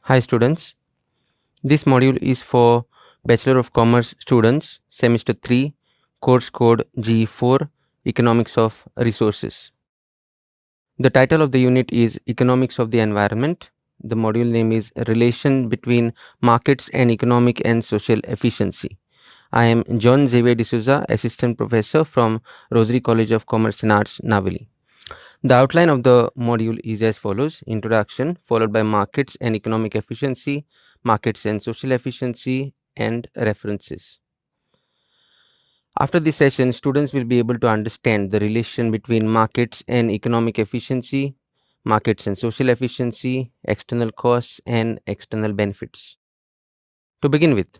Hi students, this module is for Bachelor of Commerce students, semester 3, course code G4, Economics of Resources. The title of the unit is Economics of the Environment. The module name is Relation between Markets and Economic and Social Efficiency. I am John Xavier D'Souza, Assistant Professor from Rosary College of Commerce and Arts, Navili. The outline of the module is as follows: introduction, followed by markets and economic efficiency, markets and social efficiency, and references. After this session, students will be able to understand the relation between markets and economic efficiency, markets and social efficiency, external costs, and external benefits. To begin with,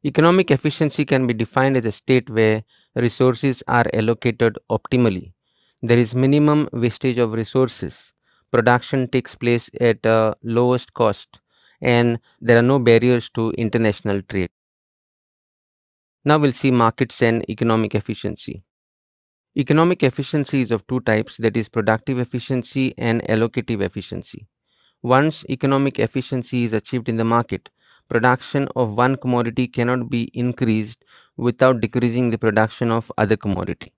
economic efficiency can be defined as a state where resources are allocated optimally. There is minimum wastage of resources. Production takes place at a lowest cost, and there are no barriers to international trade. Now we'll see markets and economic efficiency. Economic efficiency is of two types, that is productive efficiency and allocative efficiency. Once economic efficiency is achieved in the market, production of one commodity cannot be increased without decreasing the production of other commodity.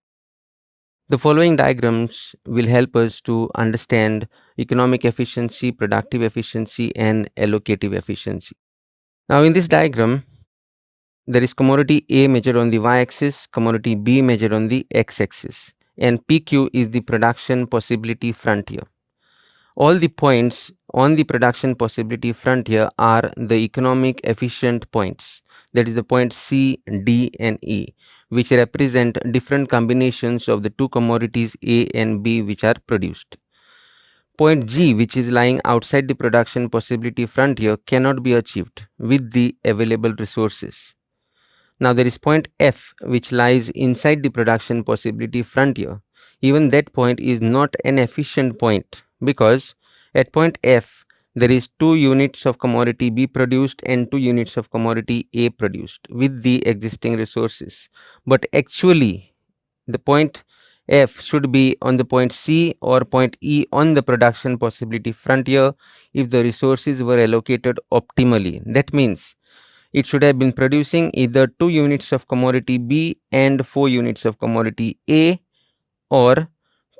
The following diagrams will help us to understand economic efficiency, productive efficiency, and allocative efficiency. Now, in this diagram, there is commodity A measured on the y-axis, commodity B measured on the x-axis, and PQ is the production possibility frontier. All the points on the production possibility frontier are the economic efficient points, that is the point C, D, and E, which represent different combinations of the two commodities A and B which are produced. Point G, which is lying outside the production possibility frontier, cannot be achieved with the available resources. Now there is point F, which lies inside the production possibility frontier. Even that point is not an efficient point, because at point F there is 2 units of commodity B produced and 2 units of commodity A produced with the existing resources. But actually the point F should be on the point C or point E on the production possibility frontier if the resources were allocated optimally. That means it should have been producing either 2 units of commodity B and 4 units of commodity A, or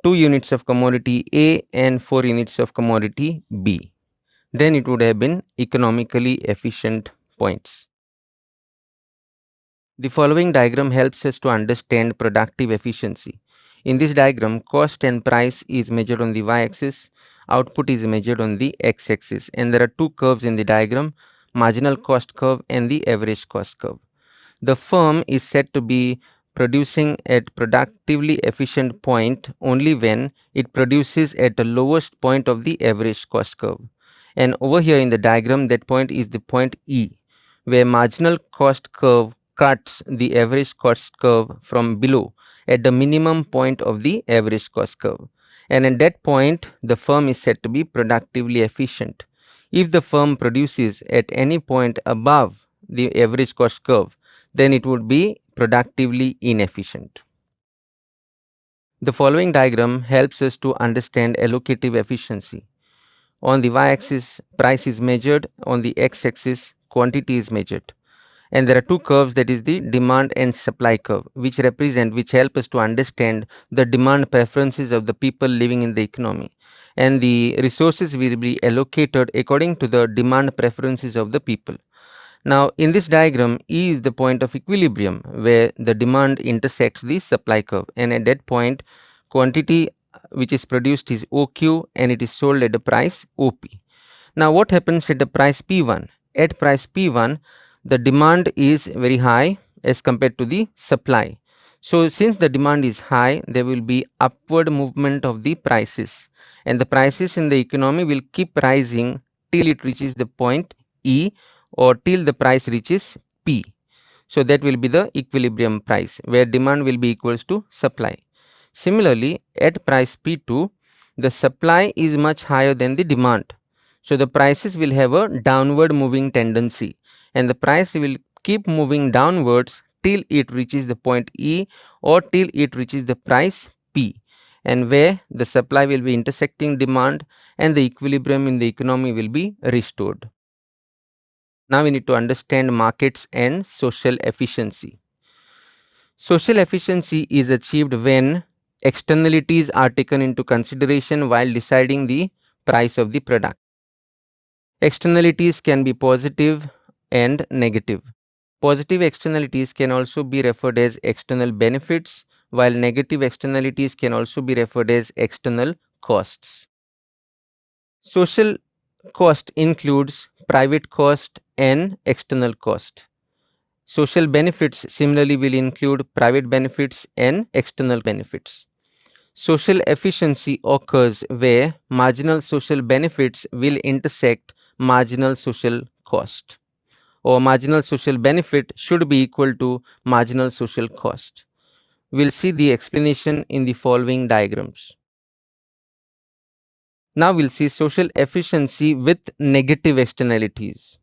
2 units of commodity A and 4 units of commodity B. Then it would have been economically efficient points. The following diagram helps us to understand productive efficiency. In this diagram, cost and price is measured on the y-axis, output is measured on the x-axis, and there are two curves in the diagram, marginal cost curve and the average cost curve. The firm is said to be producing at productively efficient point only when it produces at the lowest point of the average cost curve. And over here in the diagram, that point is the point E, where marginal cost curve cuts the average cost curve from below at the minimum point of the average cost curve. And at that point, the firm is said to be productively efficient. If the firm produces at any point above the average cost curve, then it would be productively inefficient. The following diagram helps us to understand allocative efficiency. On the y-axis, price is measured, on the x-axis, quantity is measured. And there are two curves, that is the demand and supply curve, which help us to understand the demand preferences of the people living in the economy. And the resources will be allocated according to the demand preferences of the people. Now, in this diagram, E is the point of equilibrium where the demand intersects the supply curve, and at that point, quantity which is produced is OQ and it is sold at the price OP. Now, what happens at the price P1? At price P1, the demand is very high as compared to the supply. So, since the demand is high, there will be upward movement of the prices, and the prices in the economy will keep rising till it reaches the point E, or till the price reaches P. So that will be the equilibrium price where demand will be equals to supply. Similarly, at price P2, the supply is much higher than the demand. So the prices will have a downward moving tendency, and the price will keep moving downwards till it reaches the point E or till it reaches the price P. and where the supply will be intersecting demand and the equilibrium in the economy will be restored. Now we need to understand markets and social efficiency. Social efficiency is achieved when externalities are taken into consideration while deciding the price of the product. Externalities can be positive and negative. Positive externalities can also be referred as external benefits, while negative externalities can also be referred as external costs. Social cost includes private cost and external cost. Social benefits similarly will include private benefits and external benefits. Social efficiency occurs where marginal social benefits will intersect marginal social cost, or marginal social benefit should be equal to marginal social cost. We'll see the explanation in the following diagrams. Now we'll see social efficiency with negative externalities.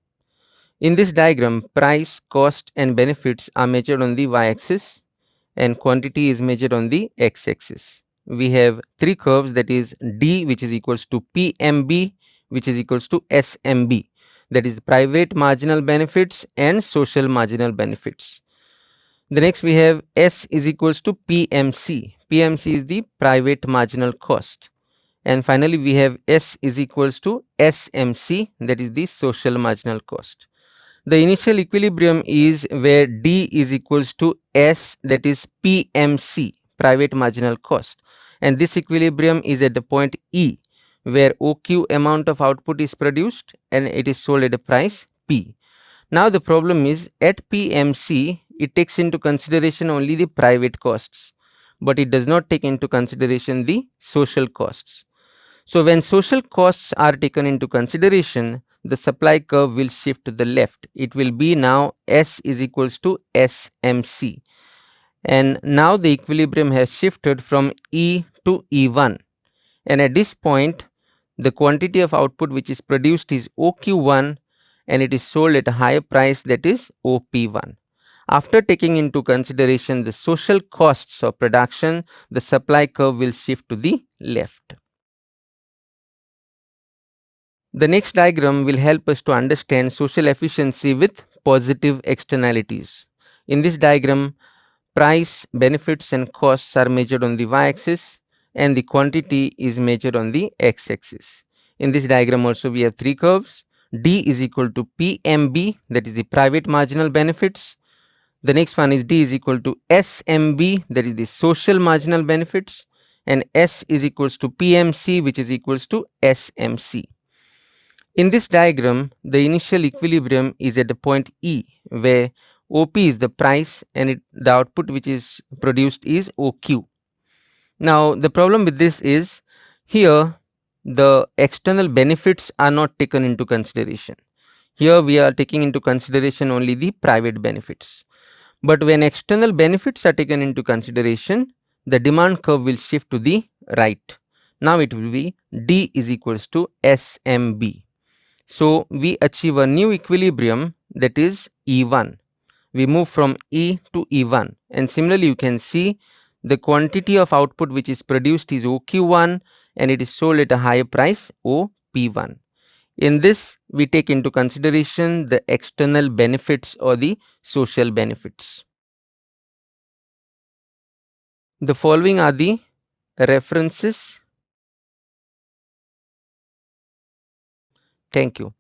In this diagram, price, cost and benefits are measured on the y-axis and quantity is measured on the x-axis. We have three curves, that is D, which is equals to PMB, which is equals to SMB, that is private marginal benefits and social marginal benefits. The next we have S is equals to PMC. PMC is the private marginal cost. And finally we have S is equals to SMC, that is the social marginal cost. The initial equilibrium is where D is equals to S, that is PMC, private marginal cost, and this equilibrium is at the point E, where OQ amount of output is produced and it is sold at a price P. Now the problem is at PMC it takes into consideration only the private costs, but it does not take into consideration the social costs. So when social costs are taken into consideration, the supply curve will shift to the left. It will be now S is equals to SMC. And now the equilibrium has shifted from E to E1. And at this point, the quantity of output which is produced is OQ1 and it is sold at a higher price, that is OP1. After taking into consideration the social costs of production, the supply curve will shift to the left. The next diagram will help us to understand social efficiency with positive externalities. In this diagram, price, benefits and costs are measured on the y-axis and the quantity is measured on the x-axis. In this diagram also we have three curves. D is equal to PMB, that is the private marginal benefits. The next one is D is equal to SMB, that is the social marginal benefits, and S is equals to PMC, which is equals to SMC. In this diagram, the initial equilibrium is at the point E, where OP is the price and the output which is produced is OQ. Now the problem with this is, here the external benefits are not taken into consideration. Here we are taking into consideration only the private benefits. But when external benefits are taken into consideration, the demand curve will shift to the right. Now it will be D is equals to SMB. So we achieve a new equilibrium, that is E1. We move from E to E1, and similarly you can see the quantity of output which is produced is OQ1 and it is sold at a higher price OP1. In this we take into consideration the external benefits or the social benefits. The following are the references. Thank you.